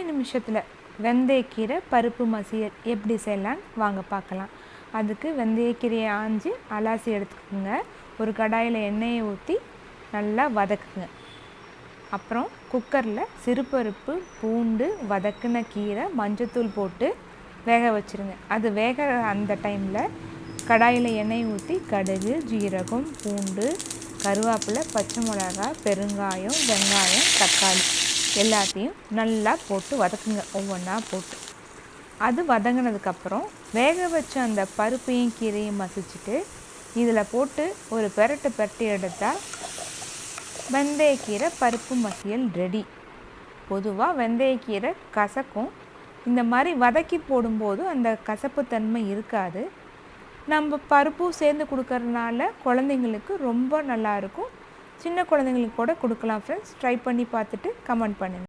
நிமிஷத்தில் வெந்தயக்கீரை பருப்பு மசியல் எப்படி செய்யலான்னு வாங்க பார்க்கலாம். அதுக்கு வெந்தயக்கீரையை ஆஞ்சி அலாசி எடுத்துக்கோங்க. ஒரு கடாயில் எண்ணெயை ஊற்றி நல்லா வதக்குங்க. அப்புறம் குக்கரில் சிறுபருப்பு, பூண்டு, வதக்கின கீரை, மஞ்சத்தூள் போட்டு வேக வச்சுருங்க. அது வேக அந்த டைமில் கடாயில் எண்ணெய் ஊற்றி கடுகு, ஜீரகம், பூண்டு, கருவேப்பிலை, பச்சை மிளகாய், பெருங்காயம், வெங்காயம், தக்காளி எல்லாத்தையும் நல்லா போட்டு வதக்குங்க. ஒவ்வொன்றா போட்டு அது வதங்கினதுக்கப்புறம் வேக வச்ச அந்த பருப்பையும் கீரையும் மசிச்சுட்டு இதில் போட்டு ஒரு பெரட்டி எடுத்தால் வெந்தயக்கீரை பருப்பு மசியல் ரெடி. பொதுவாக வெந்தயக்கீரை கசக்கும். இந்த மாதிரி வதக்கி போடும்போது அந்த கசப்பு தன்மை இருக்காது. நம்ம பருப்பும் சேர்ந்து கொடுக்கறதுனால குழந்தைங்களுக்கு ரொம்ப நல்லாயிருக்கும். சின்ன குழந்தைங்களுக்கு கூட கொடுக்கலாம் ஃப்ரெண்ட்ஸ். ட்ரை பண்ணி பார்த்துட்டு கமெண்ட் பண்ணுங்கள்.